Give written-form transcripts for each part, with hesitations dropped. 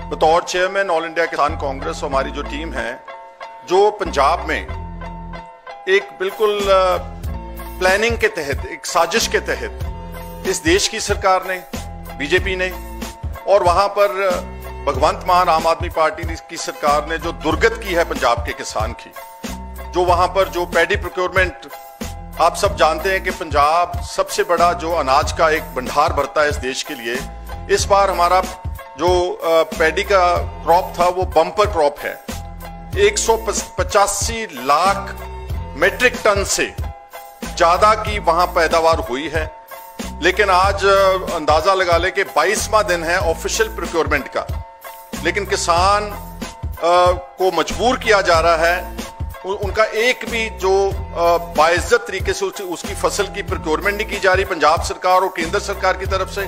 बतौर chairman all India किसान कांग्रेस हमारी जो टीम है, जो पंजाब में एक बिल्कुल प्लानिंग के तहत, एक साजिश के तहत इस देश की सरकार ने, बीजेपी ने और वहां पर भगवंत मान आम आदमी पार्टी की सरकार ने जो दुर्गत की है पंजाब के किसान की, जो वहां पर जो पैडी प्रोक्योरमेंट, आप सब जानते हैं कि पंजाब सबसे बड़ा जो अनाज का एक भंडार भरता है इस देश के लिए। इस बार हमारा जो पैडी का क्रॉप था वो बम्पर क्रॉप है। 185 लाख मेट्रिक टन से ज्यादा की वहां पैदावार हुई है। लेकिन आज अंदाजा लगा ले कि 22वां दिन है ऑफिशियल प्रोक्योरमेंट का, लेकिन किसान को मजबूर किया जा रहा है, उनका एक भी जो बाइज्जत तरीके से उसकी फसल की प्रोक्योरमेंट नहीं की जा रही पंजाब सरकार और केंद्र सरकार की तरफ से,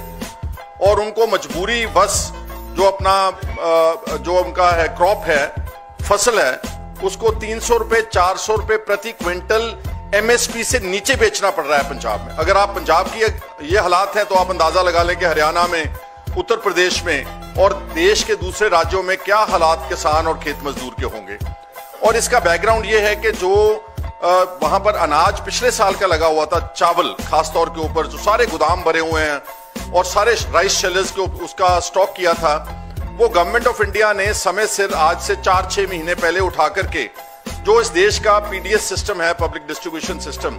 और उनको मजबूरी बस जो अपना जो उनका है क्रॉप है, फसल है, उसको 300 रुपए 400 रुपए प्रति क्विंटल एमएसपी से नीचे बेचना पड़ रहा है पंजाब में। अगर आप पंजाब की ये हालात हैं तो आप अंदाजा लगा लें कि हरियाणा में, उत्तर प्रदेश में और देश के दूसरे राज्यों में क्या हालात किसान और खेत मजदूर के होंगे। और इसका बैकग्राउंड ये है कि जो वहां पर अनाज पिछले साल का लगा हुआ था, चावल खासतौर के ऊपर, जो सारे गोदाम भरे हुए हैं और सारे राइस शेलर्स को उसका स्टॉक किया था, वो गवर्नमेंट ऑफ इंडिया ने समय सिर आज से 4-6 महीने पहले उठा करके जो इस देश का पीडीएस सिस्टम है, पब्लिक डिस्ट्रीब्यूशन सिस्टम,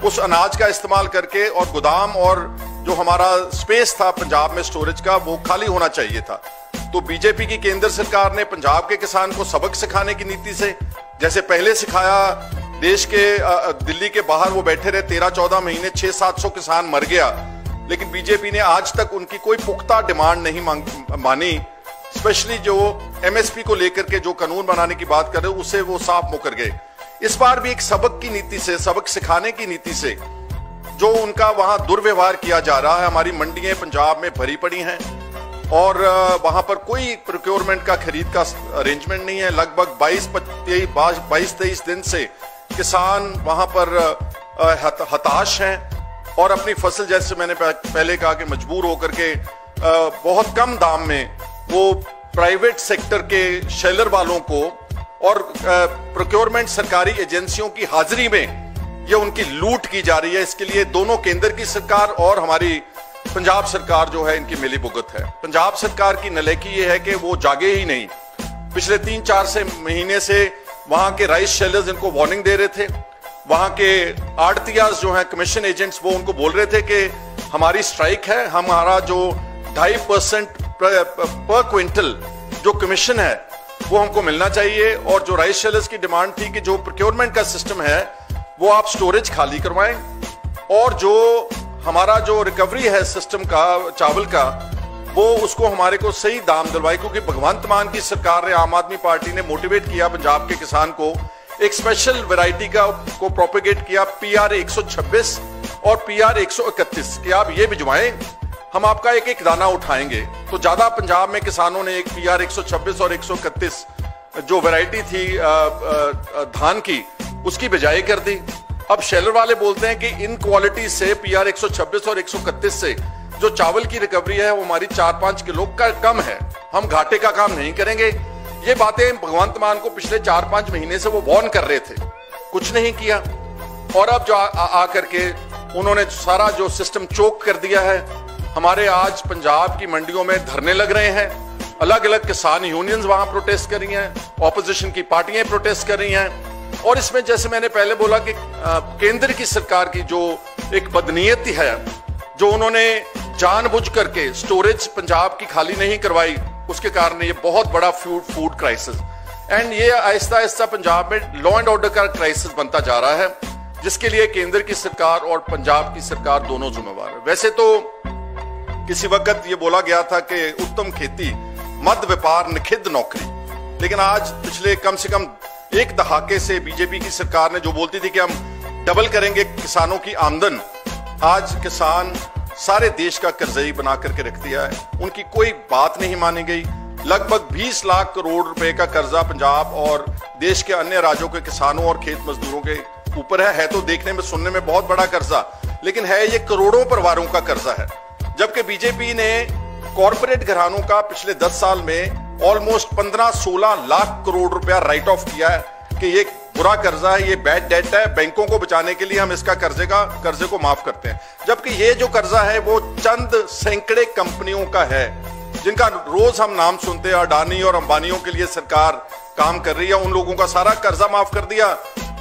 उस अनाज का इस्तेमाल करके और गोदाम और जो हमारा स्पेस था पंजाब में स्टोरेज का, वो खाली होना चाहिए था। तो बीजेपी की केंद्र सरकार ने पंजाब के किसान को सबक सिखाने की नीति से, जैसे पहले सिखाया, देश के दिल्ली के बाहर वो बैठे रहे 13-14 महीने, 600-700 किसान मर गया, लेकिन बीजेपी ने आज तक उनकी कोई पुख्ता डिमांड नहीं मानी। स्पेशली जो एमएसपी को लेकर के जो कानून बनाने की बात कर रहे, उसे वो साफ मुकर गए। इस बार भी एक सबक की नीति से, सबक सिखाने की नीति से जो उनका वहां दुर्व्यवहार किया जा रहा है। हमारी मंडियां पंजाब में भरी पड़ी हैं और वहां पर कोई प्रोक्योरमेंट का, खरीद का अरेंजमेंट नहीं है। लगभग 22-23 दिन से किसान वहां पर हताश हैं और अपनी फसल, जैसे मैंने पहले कहा कि मजबूर होकर के बहुत कम दाम में वो प्राइवेट सेक्टर के शेलर वालों को और प्रोक्योरमेंट सरकारी एजेंसियों की हाजिरी में ये उनकी लूट की जा रही है। इसके लिए दोनों केंद्र की सरकार और हमारी पंजाब सरकार जो है, इनकी मिलीभुगत है। पंजाब सरकार की नलायकी ये है कि वो जागे ही नहीं। पिछले 3-4 महीने से वहां के राइस शेलर्स इनको वार्निंग दे रहे थे, वहां के आड़तियाज जो है, कमीशन एजेंट्स, वो उनको बोल रहे थे कि हमारी स्ट्राइक है, हमारा जो 2.5% पर क्विंटल जो कमीशन है वो हमको मिलना चाहिए। और जो राइस शेलर्स की डिमांड थी कि जो प्रोक्योरमेंट का सिस्टम है वो आप स्टोरेज खाली करवाएं और जो हमारा जो रिकवरी है सिस्टम का, चावल का, वो उसको हमारे को सही दाम दिलवाए। क्योंकि भगवंत मान की सरकार ने, आम आदमी पार्टी ने मोटिवेट किया पंजाब के किसान को, एक स्पेशल वैरायटी को प्रोपेगेट किया, PR 126 और PR 131, कि आप ये भिजवाएं, हम आपका एक एक दाना उठाएंगे। तो ज्यादा पंजाब में किसानों ने एक PR 126 और 131 जो वैरायटी थी धान की, उसकी बिजाई कर दी। अब शेलर वाले बोलते हैं कि इन क्वालिटी से, PR 126 और 131 से जो चावल की रिकवरी है वो हमारी 4-5 किलो का कम है, हम घाटे का काम नहीं करेंगे। ये बातें भगवंत मान को पिछले 4-5 महीने से वो वार्न कर रहे थे, कुछ नहीं किया। और अब जो आकर के उन्होंने सारा जो सिस्टम चोक कर दिया है। हमारे आज पंजाब की मंडियों में धरने लग रहे हैं, अलग अलग किसान यूनियंस वहां प्रोटेस्ट कर रही हैं, ऑपोजिशन की पार्टियां प्रोटेस्ट कर रही हैं। और इसमें जैसे मैंने पहले बोला कि केंद्र की सरकार की जो एक बदनीयती है, जो उन्होंने जानबूझ करके स्टोरेज पंजाब की खाली नहीं करवाई, उसके कारण ये बहुत बड़ा फूड क्राइसिस, एंड ये आहिस्ता आहिस्ता पंजाब में लॉ एंड ऑर्डर का क्राइसिस बनता जा रहा है, जिसके लिए केंद्र की सरकार और पंजाब की सरकार दोनों जिम्मेवार है। वैसे तो किसी वक्त ये बोला गया था कि उत्तम खेती, मद व्यापार, निखिद्ध नौकरी, लेकिन आज पिछले कम से कम एक दहाके से बीजेपी की सरकार ने जो बोलती थी कि हम डबल करेंगे किसानों की आमदन, आज किसान सारे देश का कर्जई बना करके रख दिया है। उनकी कोई बात नहीं मानी गई। लगभग 20 लाख करोड़ रुपए का कर्जा पंजाब और देश के अन्य राज्यों के किसानों और खेत मजदूरों के ऊपर है। तो देखने में, सुनने में बहुत बड़ा कर्जा, लेकिन है ये करोड़ों परिवारों का कर्जा है। जबकि बीजेपी ने कॉरपोरेट घरानों का पिछले 10 साल में ऑलमोस्ट 15-16 लाख करोड़ रुपया राइट ऑफ किया है कि ये बुरा कर्जा है, ये बैड डेट है, बैंकों को बचाने के लिए हम इसका कर्जे को माफ करते हैं। जबकि ये जो कर्जा है वो चंद सैकड़े कंपनियों का है जिनका रोज हम नाम सुनते हैं। अडानी और अंबानियों के लिए सरकार काम कर रही है, उन लोगों का सारा कर्जा माफ कर दिया।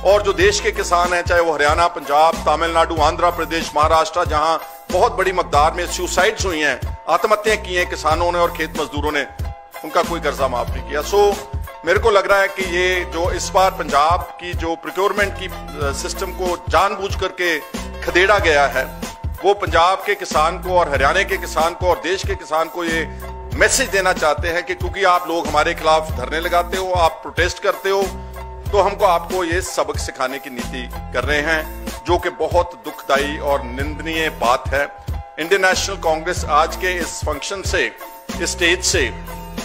और जो देश के किसान हैं, चाहे वो हरियाणा, पंजाब, तमिलनाडु, आंध्र प्रदेश, महाराष्ट्र, जहां बहुत बड़ी मकदार में सुसाइड्स हुई हैं, आत्महत्याएं की हैं किसानों ने और खेत मजदूरों ने, उनका कोई कर्जा माफ नहीं किया। सो मेरे को लग रहा है कि ये जो इस बार पंजाब की जो प्रोक्योरमेंट की सिस्टम को जानबूझ करके खदेड़ा गया है, वो पंजाब के किसान को और हरियाणा के किसान को और देश के किसान को ये मैसेज देना चाहते हैं कि क्योंकि आप लोग हमारे खिलाफ धरने लगाते हो, आप प्रोटेस्ट करते हो, तो हमको आपको ये सबक सिखाने की नीति कर रहे हैं, जो कि बहुत दुखदाई और निंदनीय बात है। इंडियन नेशनल कांग्रेस आज के इस फंक्शन से, इस स्टेज से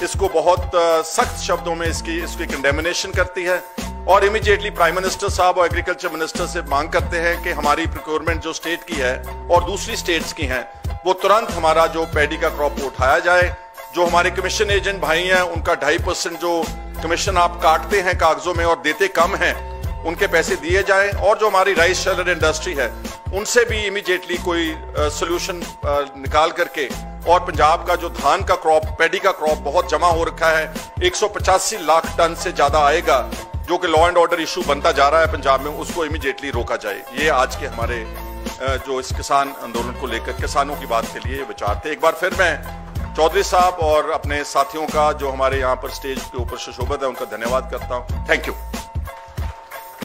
इसको बहुत सख्त शब्दों में इसकी कंडेमिनेशन करती है और इमीडिएटली प्राइम मिनिस्टर साहब और एग्रीकल्चर मिनिस्टर से मांग करते हैं कि हमारी प्रोक्योरमेंट जो स्टेट की है और दूसरी स्टेट्स की हैं, वो तुरंत हमारा जो पैडी का क्रॉप उठाया जाए। जो हमारे कमीशन एजेंट भाई हैं, उनका 2.5% जो कमीशन आप काटते हैं कागजों में और देते कम हैं, उनके पैसे दिए जाएं। और जो हमारी राइस शेलर इंडस्ट्री है, उनसे भी इमीडिएटली कोई सोल्यूशन निकाल करके, और पंजाब का जो धान का क्रॉप, पैडी का क्रॉप बहुत जमा हो रखा है, 185 लाख टन से ज्यादा आएगा, जो कि लॉ एंड ऑर्डर इशू बनता जा रहा है पंजाब में, उसको इमीडिएटली रोका जाए। ये आज के हमारे जो इस किसान आंदोलन को लेकर किसानों की बात के लिए विचार थे। एक बार फिर मैं चौधरी साहब और अपने साथियों का जो हमारे यहाँ पर स्टेज के ऊपर सुशोभित है, उनका धन्यवाद करता हूँ। Thank you.